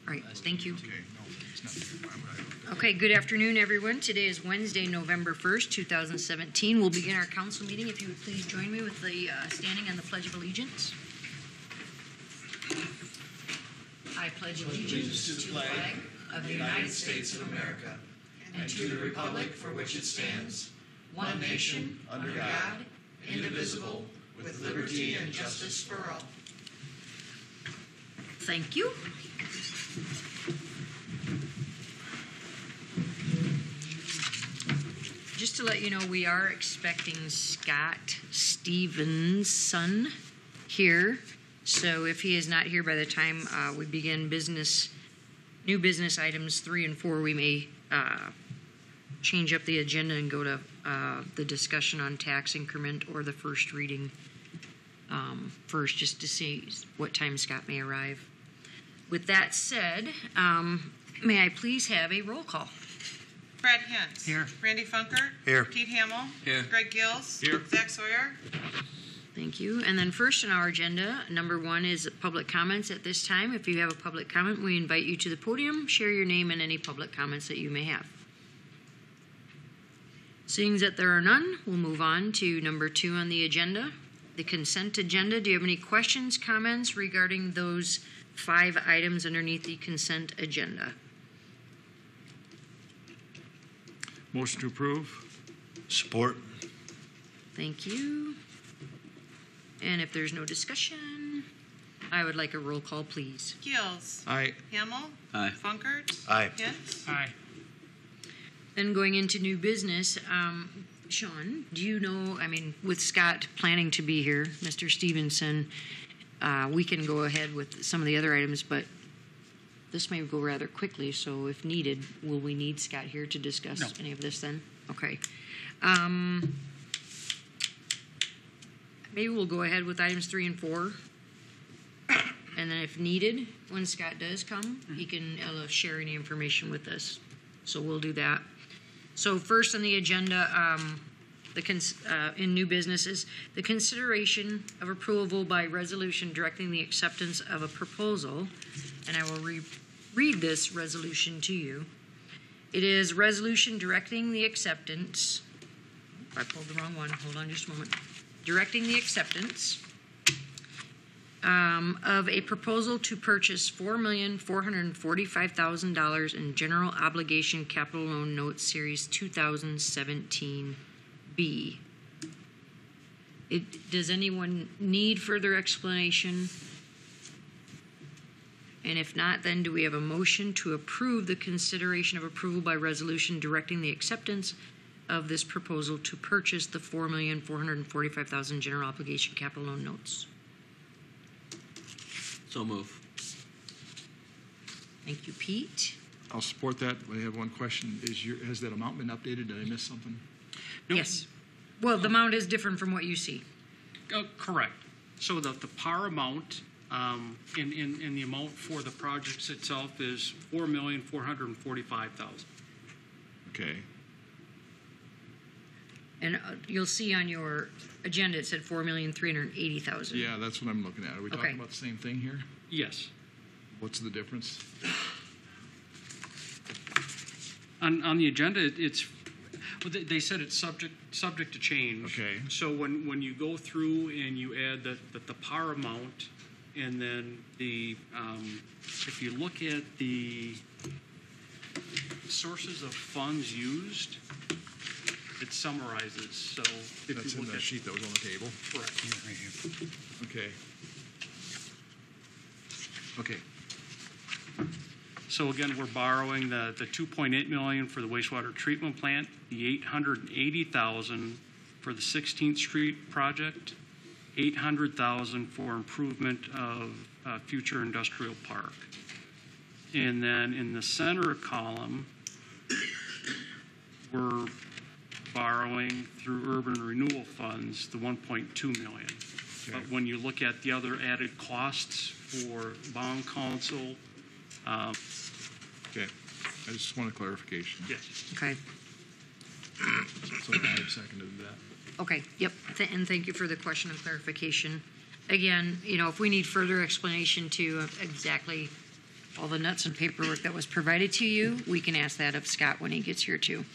All right, thank you. Okay, no, it's not here. Why would I? Okay, good afternoon, everyone. Today is Wednesday, November 1st, 2017. We'll begin our council meeting. If you would please join me with the standing on the Pledge of Allegiance. I pledge allegiance to the flag of the United States of America and to the republic for which it stands, one nation, under God, indivisible, with liberty and justice for all. Thank you. Just to let you know, we are expecting Scott Stevenson here. So if he is not here by the time we begin new business items 3 and 4, we may change up the agenda and go to the discussion on tax increment or the first reading first, just to see what time Scott may arrive. With that said, may I please have a roll call? Brad Hintz. Here. Randy Funker. Here. Pete Hamill. Here. Greg Gills. Here. Zach Sawyer. Thank you. And then first on our agenda, number 1 is public comments at this time. If you have a public comment, we invite you to the podium. Share your name and any public comments that you may have. Seeing that there are none, we'll move on to number 2 on the agenda, the consent agenda. Do you have any questions, comments regarding those 5 items underneath the consent agenda? Motion to approve. Support. Thank you. And if there's no discussion, I would like a roll call, please. Gills. Aye. Hamill. Aye. Funkert. Aye. Hintz. Aye. Then going into new business, Sean, do you know, with Scott planning to be here, Mr. Stevenson, we can go ahead with some of the other items, but this may go rather quickly, so if needed, will we need Scott here to discuss any of this then? Okay. Maybe we'll go ahead with items 3 and 4. And then if needed, when Scott does come, he can share any information with us. So we'll do that. So first on the agenda, in new business is the consideration of approval by resolution directing the acceptance of a proposal. And I will read this resolution to you. It is resolution directing the acceptance. I pulled the wrong one. Hold on just a moment. Directing the acceptance of a proposal to purchase $4,445,000 in general obligation capital loan notes series 2017B. Does anyone need further explanation? And if not, then do we have a motion to approve the consideration of approval by resolution directing the acceptance of this proposal to purchase the $4,445,000 general obligation capital loan notes? So move. Thank you, Pete. I'll support that. I have one question. Has that amount been updated? Did I miss something? No. Yes. Well, the amount is different from what you see. Correct. So the par amount in the amount for the projects itself is $4,445,000. Okay. And you'll see on your agenda it said $4,380,000. Yeah, that's what I'm looking at. Are we Okay. talking about the same thing here? Yes. What's the difference? On the agenda, they said it's subject to change. Okay. So when you go through and you add the par amount, and then if you look at the sources of funds used, it summarizes. So if That's you in look the at sheet that was on the table. correct. Okay. Okay. So again, we're borrowing the $2.8 million for the wastewater treatment plant, the $880,000 for the 16th Street project, $800,000 for improvement of future industrial park, and then in the center column, we're borrowing through urban renewal funds the $1.2 million. Okay. But when you look at the other added costs for bond counsel, Okay. I just want a clarification. yes. Okay. So I seconded that. Okay. Yep. And thank you for the question and clarification. Again, if we need further explanation to exactly all the nuts and paperwork that was provided to you. We can ask that of Scott when he gets here too.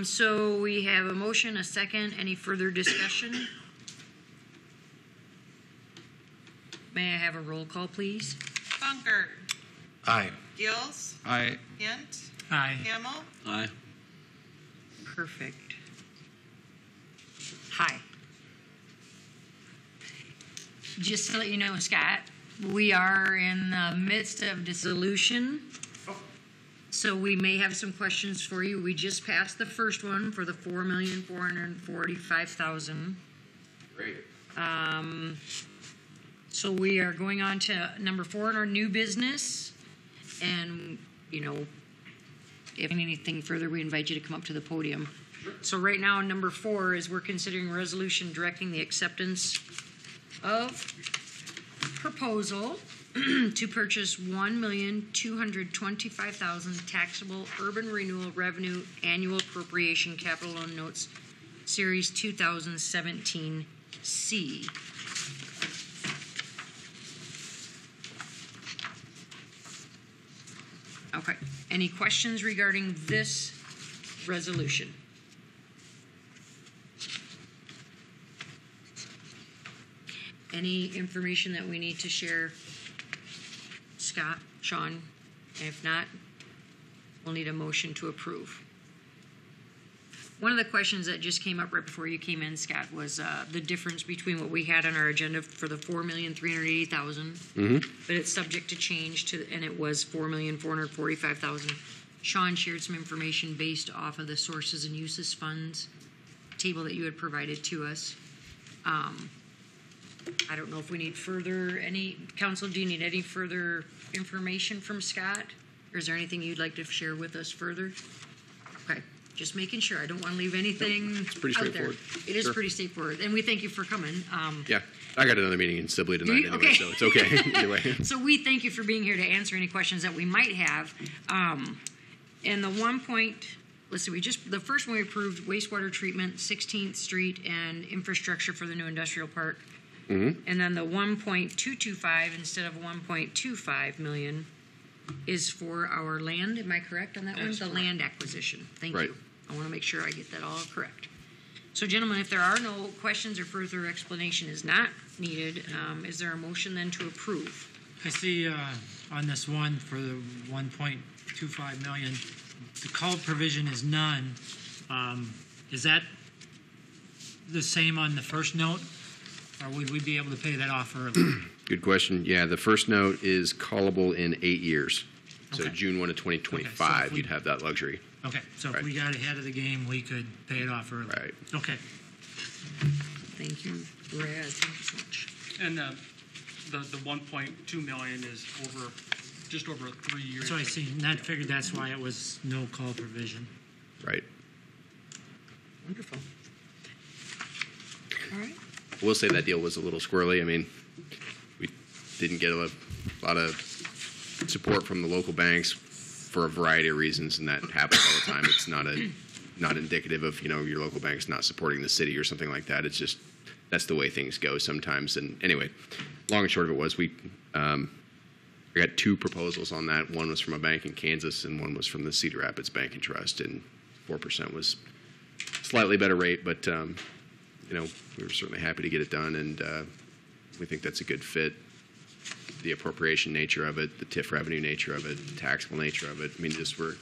So we have a motion, a second. Any further discussion? May I have a roll call, please? Funkert. Aye. Gills. Aye. Hint. Aye. Hamel. Aye. Perfect. Hi. Just to let you know, Scott, we are in the midst of dissolution. So we may have some questions for you. We just passed the first one for the $4,445,000. Great. So we are going on to number 4 in our new business. And, you know, if anything further, we invite you to come up to the podium. So right now, number 4 is we're considering a resolution directing the acceptance of proposal to purchase $1,225,000 taxable urban renewal revenue annual appropriation capital loan notes series 2017C. Okay. Any questions regarding this resolution? Any information that we need to share, Scott, Sean? And if not, we'll need a motion to approve. One of the questions that just came up right before you came in, Scott, was the difference between what we had on our agenda for the $4,380,000, but it's subject to change to, and it was $4,445,000. Sean shared some information based off of the sources and uses funds table that you had provided to us. I don't know if we need further, council, do you need any further information from Scott? Or is there anything you'd like to share with us further? Okay, just making sure. I don't want to leave anything It's pretty out there. straightforward. It is Sure. pretty straightforward. And we thank you for coming. Yeah, I got another meeting in Sibley tonight you? anyway, Okay. so it's okay. Either way. So we thank you for being here to answer any questions that we might have. And the let's see, the first one we approved wastewater treatment, 16th Street, and infrastructure for the new industrial park. And then the 1.225 instead of 1.25 million is for our land. Am I correct on that one? The land acquisition. Thank Right. you. I want to make sure I get that all correct. So, gentlemen, if there are no questions or further explanation is not needed, is there a motion then to approve? I see on this one for the 1.25 million, the call provision is none. Is that the same on the first note, or would we be able to pay that off early? Good question. Yeah, the first note is callable in 8 years. So Okay. June 1 of 2025, Okay, so if we- you'd have that luxury. Okay, so if Right. we got ahead of the game, we could pay it off early. Right. Okay. Thank you, Brad. Thank you so much. And the 1.2 million is just over a 3 year. So I see, and I figured that's why it was no call provision. Right. Wonderful. All right. I will say that deal was a little squirrely. I mean, we didn't get a lot of support from the local banks for a variety of reasons, and that happens all the time. It's not indicative of, your local banks not supporting the city or something like that. It's just that's the way things go sometimes. And anyway, long and short of it was we got 2 proposals on that. One was from a bank in Kansas, and one was from the Cedar Rapids Bank and Trust, and 4% was slightly better rate, but we were certainly happy to get it done, and we think that's a good fit. The appropriation nature of it, the TIF revenue nature of it, the taxable nature of it. I mean, just were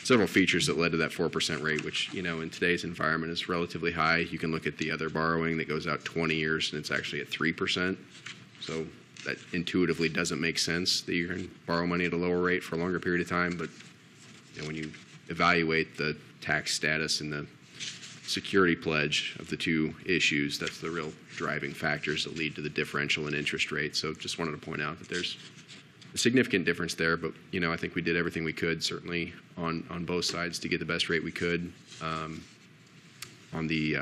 several features that led to that 4% rate, which, in today's environment is relatively high. You can look at the other borrowing that goes out 20 years, and it's actually at 3%. So that intuitively doesn't make sense that you can borrow money at a lower rate for a longer period of time. But when you evaluate the tax status and the security pledge of the 2 issues, that's the real driving factors that lead to the differential in interest rate. So just wanted to point out that there's a significant difference there, but I think we did everything we could, certainly on both sides, to get the best rate we could. On the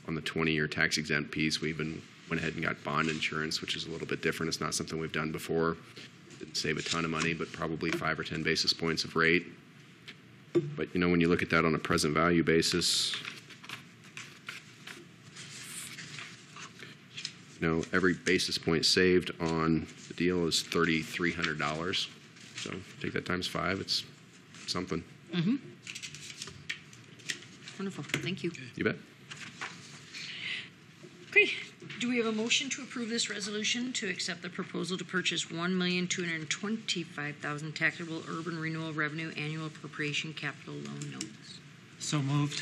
20-year tax exempt piece, we even went ahead and got bond insurance, which is a little bit different. It's not something we've done before. Didn't save a ton of money, but probably 5 or 10 basis points of rate. But when you look at that on a present value basis, every basis point saved on the deal is $3,300. So take that times 5, it's something. Wonderful. Thank you. You bet. Okay. Do we have a motion to approve this resolution to accept the proposal to purchase $1,225,000 taxable urban renewal revenue annual appropriation capital loan notes? So moved.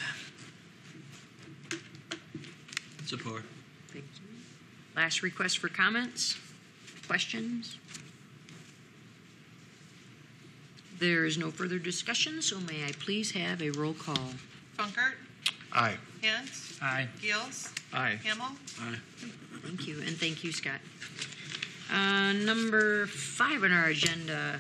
Support. Thank you. Last request for comments? Questions? There is no further discussion, so may I please have a roll call? Funkert, Aye. Hint, Aye. Gills, Aye. Hamel, Thank you, and thank you, Scott. Number 5 on our agenda.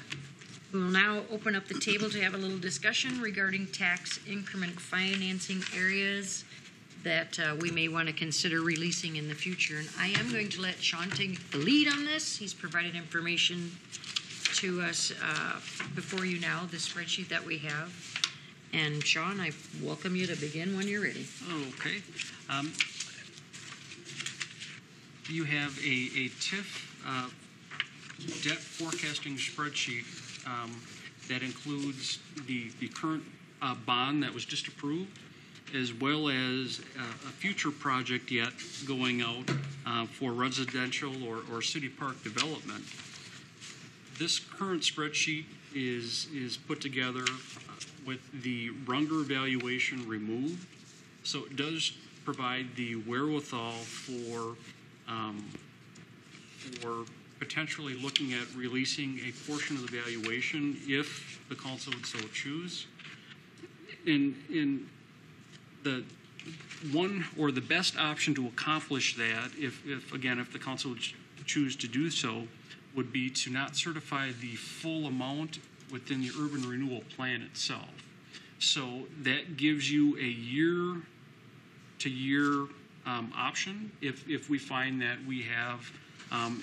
We will now open up the table to have a little discussion regarding tax increment financing areas that we may want to consider releasing in the future. And I am going to let Sean take the lead on this. He's provided information to us before you now, the spreadsheet that we have. And Sean, I welcome you to begin when you're ready. Okay. You have a TIF debt forecasting spreadsheet that includes the current bond that was just approved, as well as a future project yet going out for residential or city park development. This current spreadsheet is put together with the Runger valuation removed, so it does provide the wherewithal for potentially looking at releasing a portion of the valuation if the council would so choose. In the one or the best option to accomplish that, if the council would choose to do so, would be to not certify the full amount within the urban renewal plan itself. So that gives you a year-to-year option. If we find that we have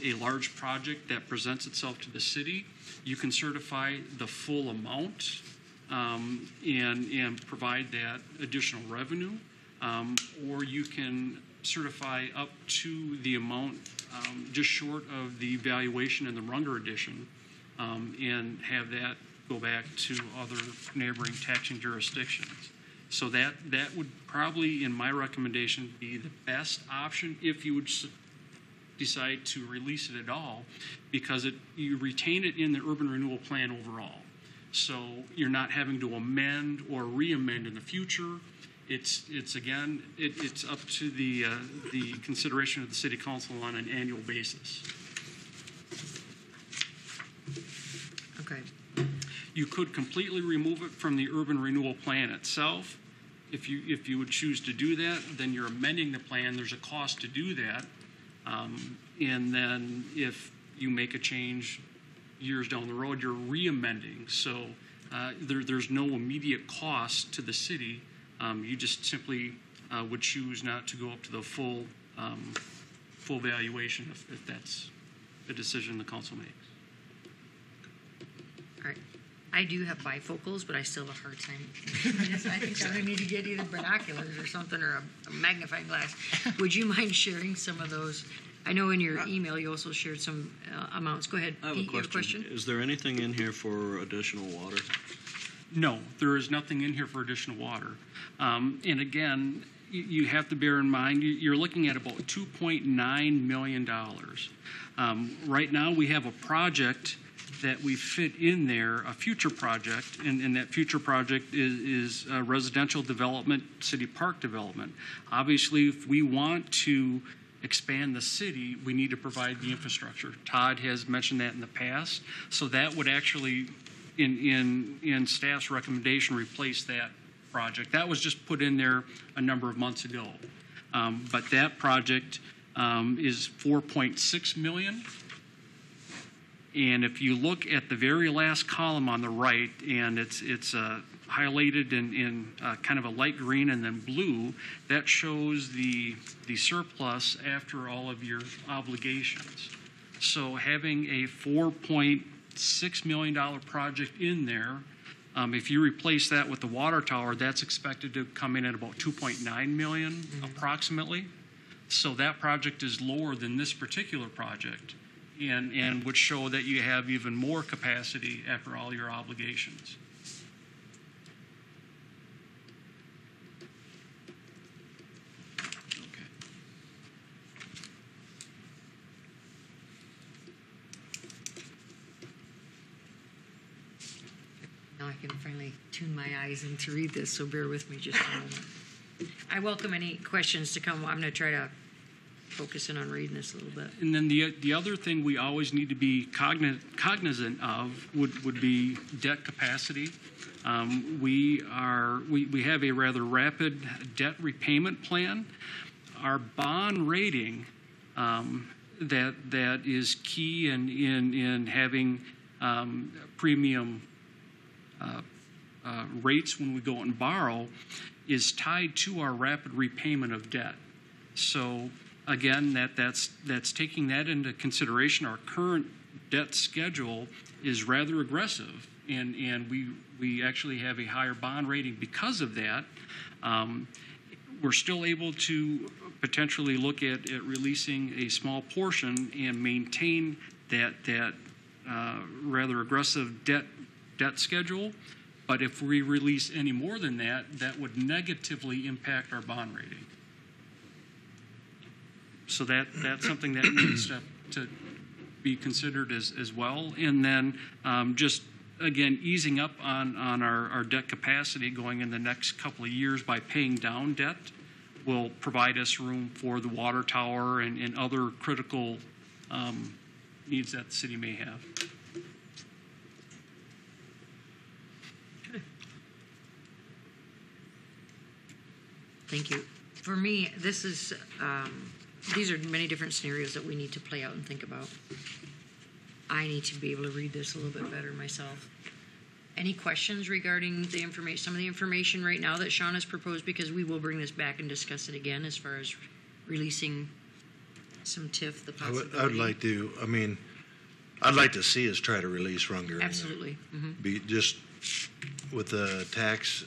a large project that presents itself to the city, you can certify the full amount and provide that additional revenue, or you can certify up to the amount just short of the valuation in the Runger edition, and have that go back to other neighboring taxing jurisdictions. So that would probably, in my recommendation, be the best option if you would decide to release it at all, because you retain it in the urban renewal plan overall. So you're not having to amend or re-amend in the future. It's up to the consideration of the city council on an annual basis. Okay. You could completely remove it from the urban renewal plan itself. If you would choose to do that, then you're amending the plan. There's a cost to do that. And then if you make a change years down the road, you're re-amending. So there's no immediate cost to the city. You just simply would choose not to go up to the full valuation if that's a decision the council makes. All right. I do have bifocals, but I still have a hard time. I think I'm going to need to get either binoculars or something, or a magnifying glass. Would you mind sharing some of those? I know in your email you also shared some amounts. Go ahead, I have Pete, a you have a question? Is there anything in here for additional water? No, there is nothing in here for additional water. And again, you have to bear in mind, you're looking at about $2.9 million. Right now, we have a project that we fit in there, a future project, and that future project is residential development, city park development. Obviously, if we want to expand the city, we need to provide the infrastructure. Todd has mentioned that in the past. So that would actually, in staff's recommendation, replace that project. That was just put in there a number of months ago. But that project is $4.6 million. And if you look at the very last column on the right, and it's highlighted in kind of a light green and then blue, that shows the surplus after all of your obligations. So having a $4.6 million project in there, if you replace that with the water tower, that's expected to come in at about $2.9 million approximately. So that project is lower than this particular project. and would show that you have even more capacity after all your obligations. Okay. Now I can finally tune my eyes in to read this, so bear with me just a moment. I welcome any questions to come. I'm going to try to focus in on reading this a little bit. And then the other thing we always need to be cognizant of would be debt capacity. We have a rather rapid debt repayment plan. Our bond rating that is key in having premium rates when we go and borrow is tied to our rapid repayment of debt. So again, that's taking that into consideration. Our current debt schedule is rather aggressive, and we actually have a higher bond rating because of that. We're still able to potentially look at releasing a small portion and maintain that rather aggressive debt schedule. But if we release any more than that, that would negatively impact our bond rating. So that's something that needs to be considered as well. And then just, again, easing up on our debt capacity going in the next couple of years by paying down debt will provide us room for the water tower and other critical needs that the city may have. Thank you. For me, this is these are many different scenarios that we need to play out and think about. I need to be able to read this a little bit better myself. Any questions regarding the information, some of the information right now that Sean has proposed? Because we will bring this back and discuss it again as far as releasing some TIF, the possibility. I would like to, I'd like to see us try to release Runger. in there. Absolutely. Mm-hmm. Be just with the tax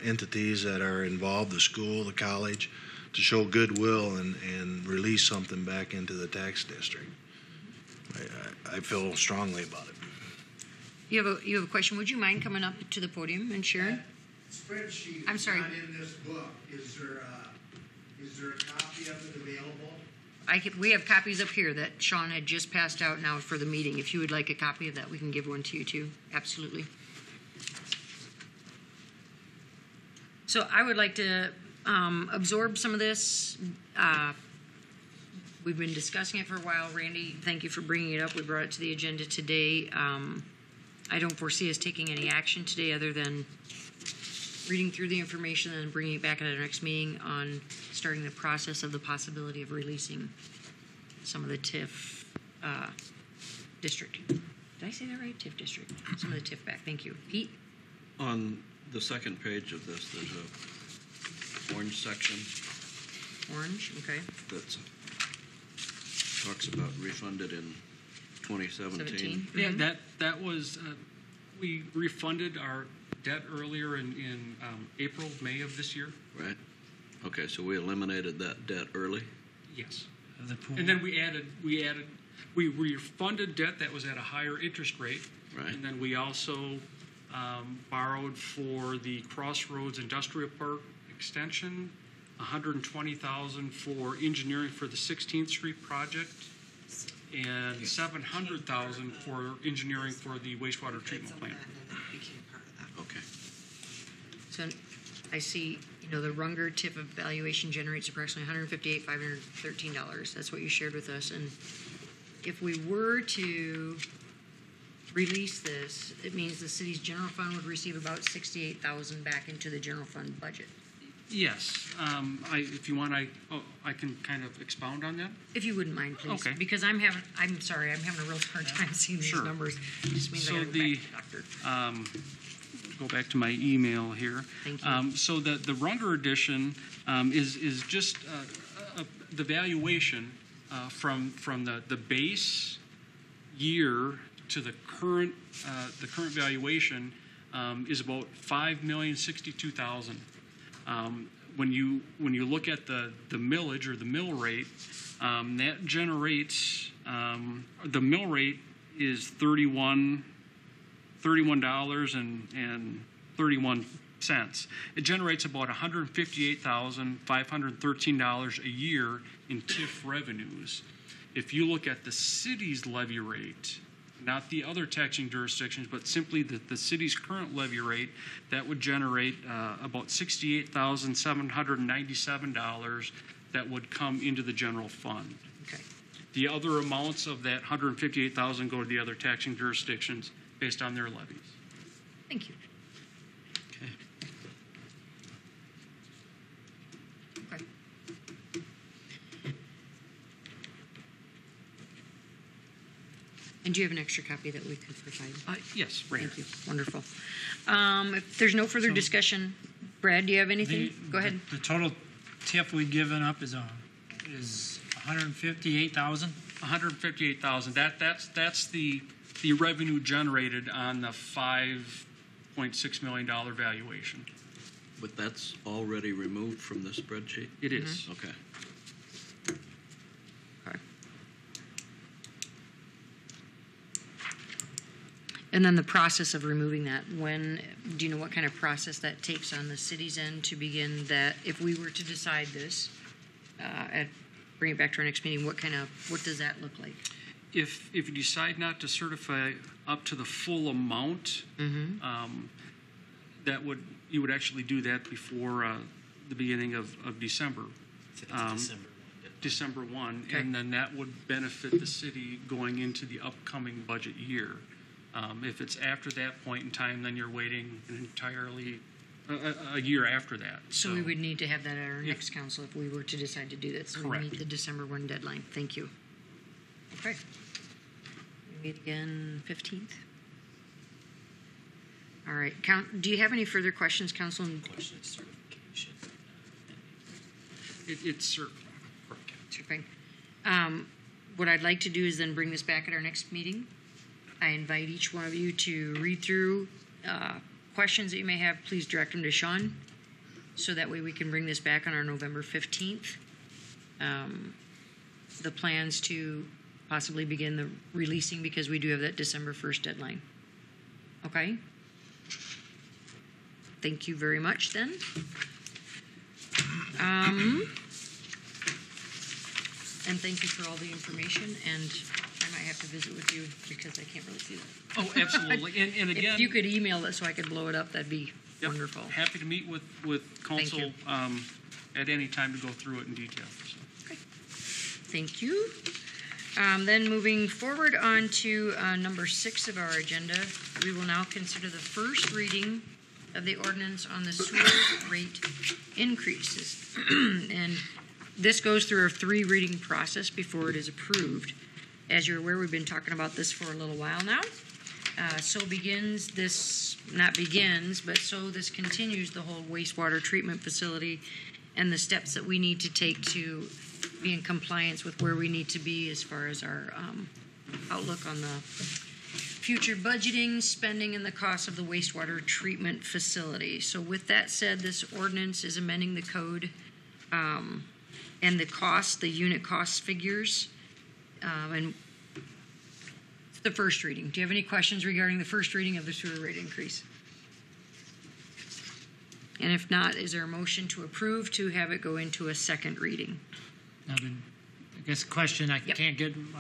entities that are involved, the school, the college, to show goodwill and release something back into the tax district. I feel strongly about it. You have a question. Would you mind coming up to the podium and sharing? That spreadsheet I'm is sorry. not in this book. Is there a copy of it available? We have copies up here that Sean had just passed out now for the meeting. If you would like a copy of that, we can give one to you too. Absolutely. So I would like to absorb some of this. We've been discussing it for a while. Randy, thank you for bringing it up. We brought it to the agenda today. I don't foresee us taking any action today other than reading through the information and bringing it back at our next meeting on starting the process of the possibility of releasing some of the TIF district. Did I say that right? TIF district. Some of the TIF back. Thank you. Pete? On the second page of this, there's a orange section Orange. Okay. that talks about refunded in 2017. 17. Yeah, that was we refunded our debt earlier in April, May of this year. Right. Okay, so we eliminated that debt early. Yes. The pool. And then we refunded debt that was at a higher interest rate. Right. And then we also borrowed for the Crossroads Industrial Park extension, $120,000 for engineering for the 16th Street project, and $700,000 for engineering for the wastewater treatment plant. Okay. So I see, the Runger TIF evaluation generates approximately $158,513. That's what you shared with us. And if we were to release this, it means the city's general fund would receive about $68,000 back into the general fund budget. Yes. If you want, I can kind of expound on that. If you wouldn't mind, please. Okay. Because I'm having a real hard time seeing these Sure. numbers. It just means I So gotta go back to the doctor. Go back to my email here. Thank you. So the Runger edition is just the valuation from the base year to the current valuation is about $5,062,000. When you look at the millage or the mill rate, that generates The mill rate is $31.31. It generates about $158,513 a year in TIF revenues. If you look at the city's levy rate, not the other taxing jurisdictions, but simply the city's current levy rate, that would generate about $68,797 that would come into the general fund. Okay. The other amounts of that $158,000 go to the other taxing jurisdictions based on their levies. Thank you. Okay. Okay. And do you have an extra copy that we could provide? Yes, right. Thank you. Wonderful. If there's no further discussion, Brad, do you have anything? Go ahead. The total TIF we've given up is 158,000. 158,000. That's the revenue generated on the $5.6 million valuation. But that's already removed from the spreadsheet? It is. Okay. Okay. And then the process of removing that, do you know what kind of process that takes on the city's end to begin that, if we were to decide this, bring it back to our next meeting, what does that look like? If you decide not to certify up to the full amount, you would actually do that before the beginning of December. December 1, Okay. and then that would benefit the city going into the upcoming budget year. If it's after that point in time, then you're waiting an entirely a year after that. So we would need to have that at our next council if we were to decide to do that. So we Correct. meet the December 1 deadline. Thank you. Okay. We meet again 15th. All right. Do you have any further questions, Council? It's certain. Okay. What I'd like to do is then bring this back at our next meeting. I invite each one of you to read through questions that you may have. Please direct them to Sean, so that way we can bring this back on our November 15th. The plans to possibly begin the releasing, because we do have that December 1st deadline. Okay? Thank you very much then. And thank you for all the information, and I might have to visit with you because I can't really see that. Oh, absolutely. And again, If you could email it so I could blow it up, that'd be wonderful. Happy to meet with council at any time to go through it in detail. So. Okay. Thank you. Then moving forward on to number 6 of our agenda, we will now consider the first reading of the ordinance on the sewer rate increases. And this goes through a 3-reading process before it is approved. As you're aware, we've been talking about this for a little while now. So this continues the whole wastewater treatment facility and the steps that we need to take to be in compliance with where we need to be as far as our outlook on the future budgeting, spending, and the cost of the wastewater treatment facility. So with that said, this ordinance is amending the code and the unit cost figures, and the first reading. Do you have any questions regarding the first reading of the sewer rate increase? And if not, is there a motion to approve to have it go into a second reading? Now, I guess the question I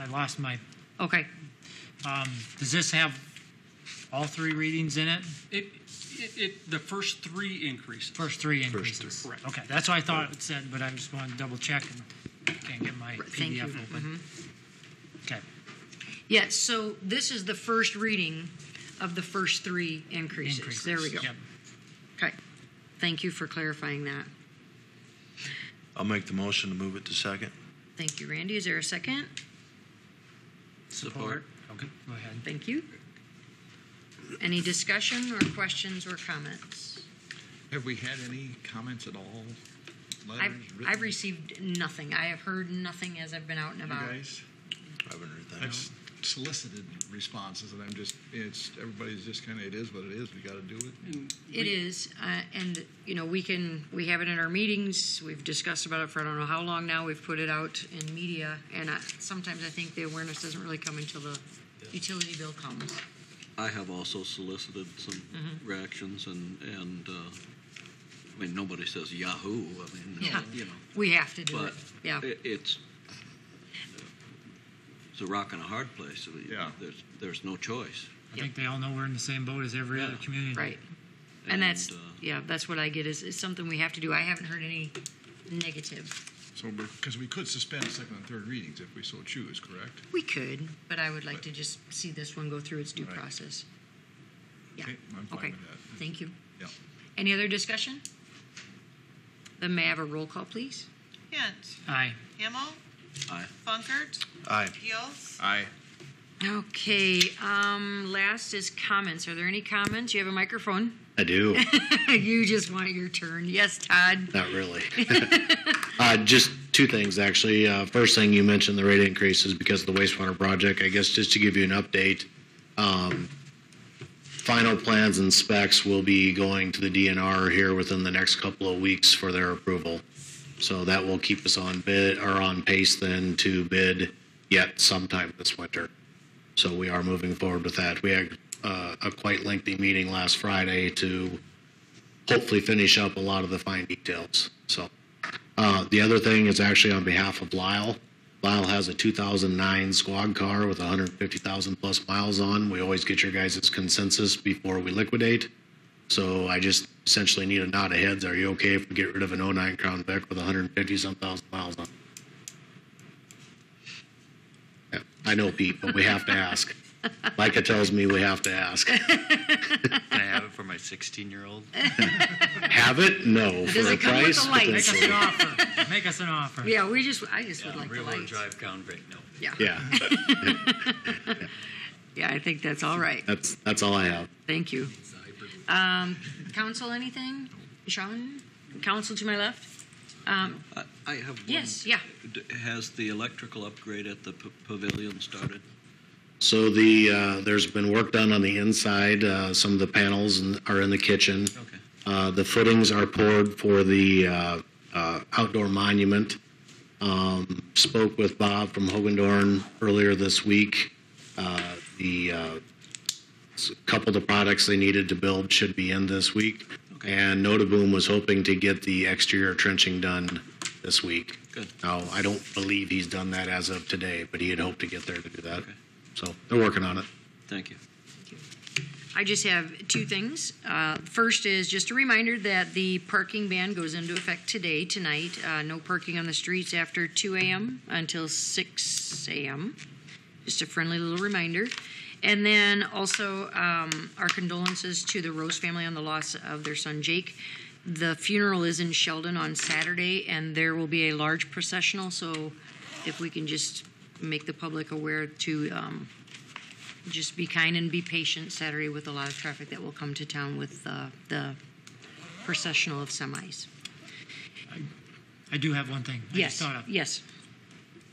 lost my. Okay. Does this have all 3 readings in it? The first 3 increases. First 3 increases. Correct. Okay, that's what I thought it said, but I just wanted to double check and can't get my Thank you. PDF open. Okay. Yes, so this is the first reading of the first 3 increases. There we go. Yep. Okay. Thank you for clarifying that. I'll make the motion to move it to second. Thank you, Randy. Is there a second? Support. Okay, go ahead. Thank you. Any discussion or questions or comments? Have we had any comments at all? I've received nothing. I have heard nothing as I've been out and about. You guys? I haven't heard that. That's solicited responses, and everybody's just kind of, it is what it is, we got to do it. It is, and we have it in our meetings. We've discussed about it for I don't know how long now. We've put it out in media, and sometimes I think the awareness doesn't really come until the utility bill comes. I have also solicited some reactions, and I mean, nobody says Yahoo. I mean, Yeah. you know, We have to do but it. Yeah. it's a rock and a hard place. Yeah. There's no choice. I think they all know we're in the same boat as every other community. Right. And that's that's what I get is something we have to do. I haven't heard any negative. So, because we could suspend second and third readings if we so choose, correct? We could, but I would like to just see this one go through its due Right. process. Yeah. Okay, I'm fine Okay. with that. Thank you. Yeah. Any other discussion? Then may I have a roll call, please? Hint. Aye. Hamel. Aye. Funkert. Aye. Gills. Aye. Okay, last is comments. Are there any comments? You have a microphone. I do. You just want your turn. Yes, Todd. Not really. Just two things, actually. First thing, you mentioned the rate increases because of the wastewater project. I guess just to give you an update, final plans and specs will be going to the DNR here within the next couple of weeks for their approval. So that will keep us on bid or on pace then to bid yet sometime this winter. So we are moving forward with that. We had a quite lengthy meeting last Friday to hopefully finish up a lot of the fine details. So the other thing is actually on behalf of Lyle. Lyle has a 2009 squad car with 150,000 plus miles on. We always get your guys' consensus before we liquidate. So I just essentially need a nod of heads. Are you okay if we get rid of an 09 Crown Vic with 150-some thousand miles on? Yeah, I know, Pete, but we have to ask. Micah tells me we have to ask. Can I have it for my 16-year-old? Have it? No. Does For a it come with price? the lights? Make us potentially. an offer. Make us an offer. Yeah, I just would like the Real-world lights. drive Crown Vic, no. Yeah. Yeah, Yeah, I think that's all right. that's all I have. Thank you. Council, anything? Sean? Council to my left? I have one. Yes, yeah. Has the electrical upgrade at the pavilion started? So there's been work done on the inside. Some of the panels are in the kitchen. Okay. The footings are poured for the outdoor monument. Spoke with Bob from Hogendorn earlier this week. The couple of the products they needed to build should be in this week. Okay. And Notaboom was hoping to get the exterior trenching done this week. Good. Now, I don't believe he's done that as of today, but he had hoped to get there to do that. Okay. So they're working on it. Thank you. I just have two things. First is just a reminder that the parking ban goes into effect tonight. No parking on the streets after 2 a.m. until 6 a.m. Just a friendly little reminder. And then also our condolences to the Rose family on the loss of their son Jake. The funeral is in Sheldon on Saturday, and there will be a large processional. So if we can just make the public aware to just be kind and be patient Saturday with a lot of traffic that will come to town with the processional of semis. I do have one thing. I Yes, just thought of. yes.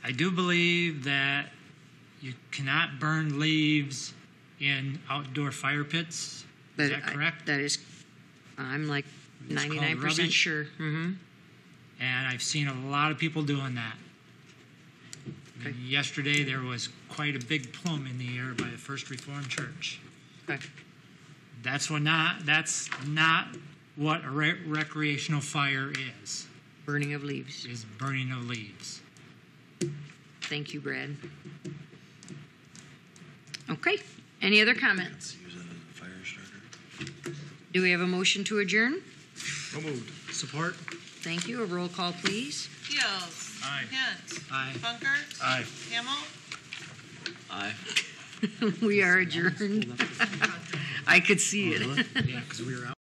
I do believe that you cannot burn leaves in outdoor fire pits. Is that correct? That is, I'm like It's called 99% rubbish? sure. Mm-hmm. And I've seen a lot of people doing that. Okay. Yesterday there was quite a big plume in the air by the First Reformed Church. Okay. That's not what a recreational fire is Burning of leaves. burning of leaves. Thank you, Brad. Okay. Any other comments? Use it as a fire starter. Do we have a motion to adjourn? So moved. Support? Thank you. A roll call, please. Gills. Aye. Hint. Aye. Funkert. Aye. Hamel. Aye. We are adjourned. I could see it. Yeah, because we were out.